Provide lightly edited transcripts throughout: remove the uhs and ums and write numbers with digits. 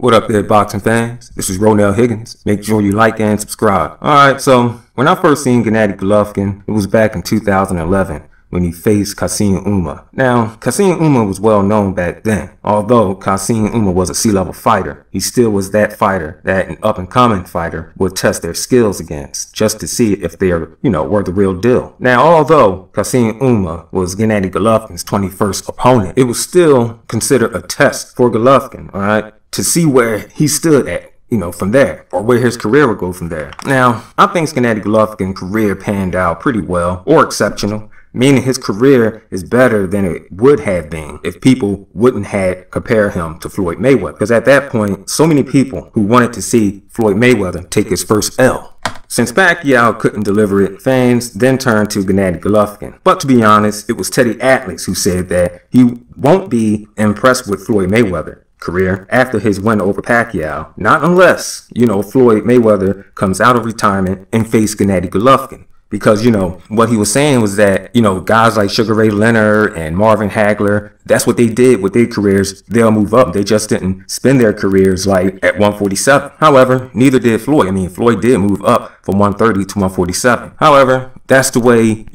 What up there, boxing fans? This is Ronell Higgins. Make sure you like and subscribe. Alright, so when I first seen Gennady Golovkin, it was back in 2011 when he faced Kassim Uma. Now, Kassim Uma was well known back then. Although Kassim Uma was a C-level fighter, he still was that fighter that an up-and-coming fighter would test their skills against, just to see if they are, were the real deal. Now, although Kassim Uma was Gennady Golovkin's 21st opponent, it was still considered a test for Golovkin, alright, to see where he stood at, from there, or where his career would go from there. Now, I think Gennady Golovkin's career panned out pretty well, or exceptional, meaning his career is better than it would have been if people wouldn't have compared him to Floyd Mayweather. Because at that point, so many people who wanted to see Floyd Mayweather take his first L. Since Pacquiao couldn't deliver it, fans then turned to Gennady Golovkin. But to be honest, it was Teddy Atlas who said that he won't be impressed with Floyd Mayweather career after his win over Pacquiao, not unless, Floyd Mayweather comes out of retirement and face Gennady Golovkin. Because, what he was saying was that, guys like Sugar Ray Leonard and Marvin Hagler, that's what they did with their careers. They'll move up. They just didn't spend their careers like at 147. However, neither did Floyd. Floyd did move up from 130 to 147. However, that's the way,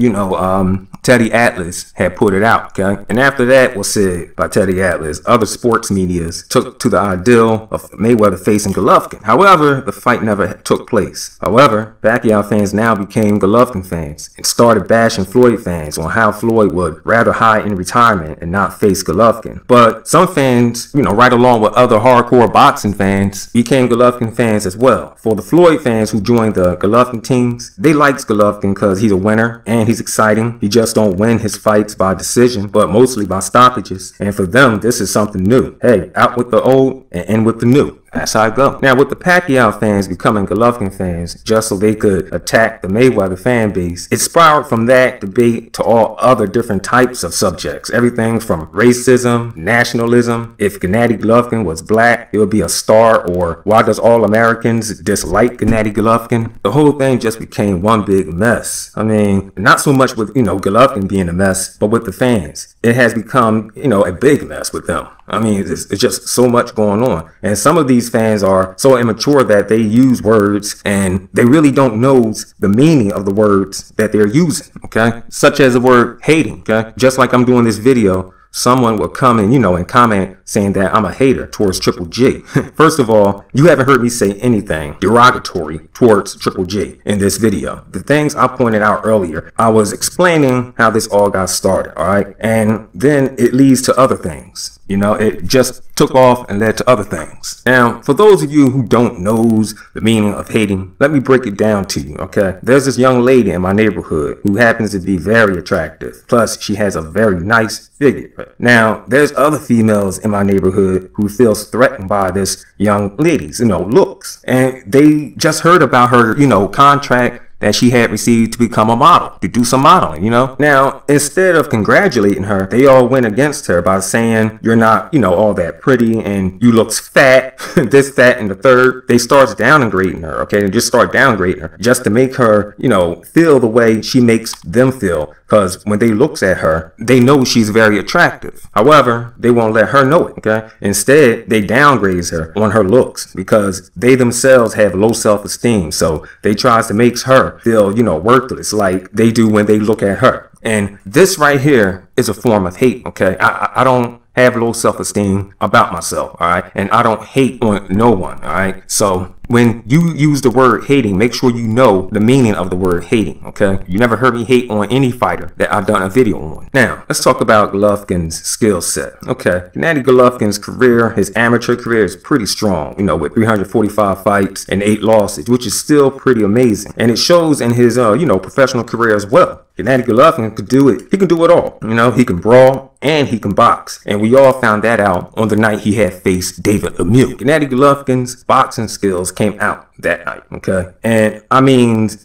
Teddy Atlas had put it out, okay? And after that was said by Teddy Atlas, other sports medias took to the ideal of Mayweather facing Golovkin. However, the fight never took place. However, Pacquiao fans now became Golovkin fans and started bashing Floyd fans on how Floyd would rather hide in retirement and not face Golovkin. But some fans, right along with other hardcore boxing fans, became Golovkin fans as well. For the Floyd fans who joined the Golovkin teams, they liked Golovkin because he's a winner and he's exciting. He just don't win his fights by decision, but mostly by stoppages. And for them, this is something new. Hey, out with the old and in with the new. That's how I go. Now, with the Pacquiao fans becoming Golovkin fans just so they could attack the Mayweather fan base, it spiraled from that debate to all other different types of subjects. Everything from racism, nationalism, if Gennady Golovkin was black, it would be a star, or why does all Americans dislike Gennady Golovkin? The whole thing just became one big mess. Not so much with, Golovkin being a mess, but with the fans. It has become, a big mess with them. It's just so much going on. And some of these fans are so immature that they use words and they really don't know the meaning of the words that they're using, okay? Such as the word hating, okay? Just like I'm doing this video, someone will come and, and comment saying that I'm a hater towards Triple G. First of all, you haven't heard me say anything derogatory towards Triple G in this video. The things I pointed out earlier, I was explaining how this all got started, all right? And then it leads to other things. It just took off and led to other things. Now, for those of you who don't know the meaning of hating, let me break it down to you, okay? There's this young lady in my neighborhood who happens to be very attractive. Plus, she has a very nice figure. Now, there's other females in my neighborhood who feels threatened by this young lady's, looks. And they just heard about her, contract that she had received to become a model, to do some modeling, Now, instead of congratulating her, they all went against her by saying, you're not, all that pretty and you look fat, this, that, and the third. They start downgrading her, okay? They just start downgrading her just to make her, feel the way she makes them feel. Because when they look at her, they know she's very attractive. However, they won't let her know it, okay? Instead, they downgrade her on her looks because they themselves have low self-esteem. So they try to make her feel, worthless like they do when they look at her. And this right here is a form of hate, okay? I don't have low self-esteem about myself, all right? And I don't hate on no one, all right? So when you use the word hating, make sure you know the meaning of the word hating, okay? You never heard me hate on any fighter that I've done a video on. Now, let's talk about Golovkin's skill set. Okay, Gennady Golovkin's career, his amateur career is pretty strong, with 345 fights and 8 losses, which is still pretty amazing. And it shows in his, professional career as well. Gennady Golovkin could do it. He can do it all. He can brawl and he can box. And we all found that out on the night he had faced David Lemieux. Gennady Golovkin's boxing skills came out that night, okay? And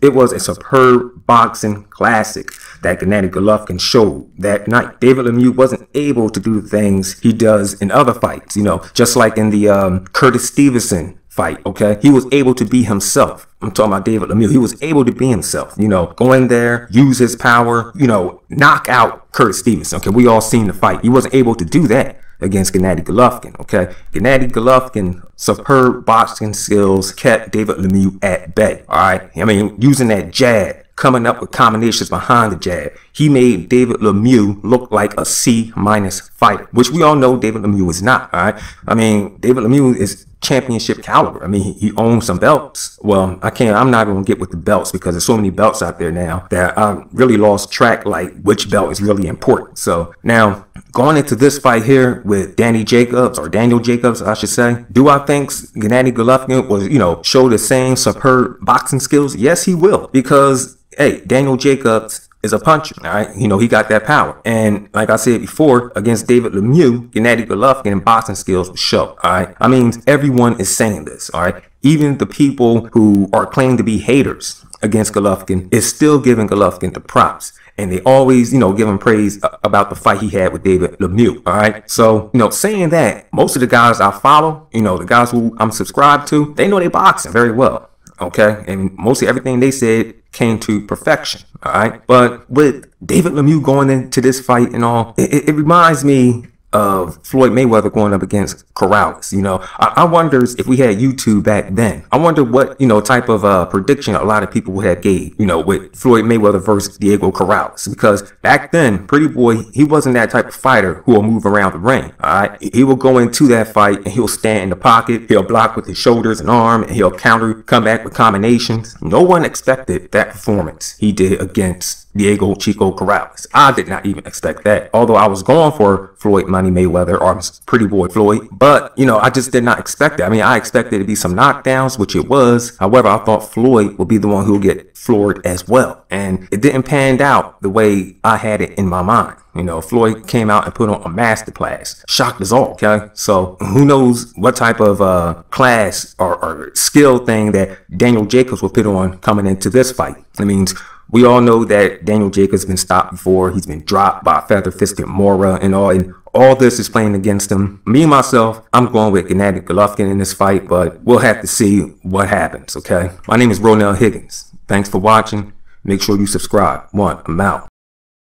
it was a superb boxing classic that Gennady Golovkin showed that night. David Lemieux wasn't able to do the things he does in other fights, just like in the Curtis Stevenson fight, okay? He was able to be himself. I'm talking about David Lemieux. He was able to be himself, go in there, use his power, knock out Curtis Stevenson. Okay, we all seen the fight. He wasn't able to do that against Gennady Golovkin, okay? Gennady Golovkin, superb boxing skills kept David Lemieux at bay, all right? I mean, using that jab, coming up with combinations behind the jab. He made David Lemieux look like a C- fighter, which we all know David Lemieux is not, all right? I mean, David Lemieux is championship caliber. I mean, he owns some belts. Well, I'm not going to get with the belts because there's so many belts out there now that I really lost track, like which belt is really important. So now going into this fight here with Daniel Jacobs, I should say, do I think Gennady Golovkin will, show the same superb boxing skills? Yes, he will, because hey, Daniel Jacobs is a puncher, all right? He got that power. And like I said before, against David Lemieux, Gennady Golovkin boxing skills will show, all right? I mean, everyone is saying this, all right? Even the people who are claiming to be haters against Golovkin is still giving Golovkin the props. And they always, give him praise about the fight he had with David Lemieux, all right? So, saying that, most of the guys I follow, the guys who I'm subscribed to, they know they boxing very well, okay? And mostly everything they said came to perfection, all right? But with David Lemieux going into this fight and all, it reminds me of Floyd Mayweather going up against Corrales. I wonder if we had YouTube back then. I wonder what, type of prediction a lot of people would have gave, with Floyd Mayweather versus Diego Corrales. Because back then, Pretty Boy, he wasn't that type of fighter who will move around the ring, all right? He will go into that fight and he'll stand in the pocket, he'll block with his shoulders and arm, and he'll come back with combinations. No one expected that performance he did against Diego Chico Corrales. I did not even expect that. Although I was going for Floyd Money Mayweather or Pretty Boy Floyd, but I just did not expect it. I mean, I expected it to be some knockdowns, which it was. However, I thought Floyd would be the one who would get floored as well. And it didn't pan out the way I had it in my mind. Floyd came out and put on a masterclass. Shocked us all, okay? So who knows what type of class or skill thing that Daniel Jacobs will put on coming into this fight. I mean, we all know that Daniel Jacobs has been stopped before. He's been dropped by feather-fisted Mora and all this is playing against him. Me, myself, I'm going with Gennady Golovkin in this fight, but we'll have to see what happens, okay? My name is Ronell Higgins. Thanks for watching. Make sure you subscribe. I'm out.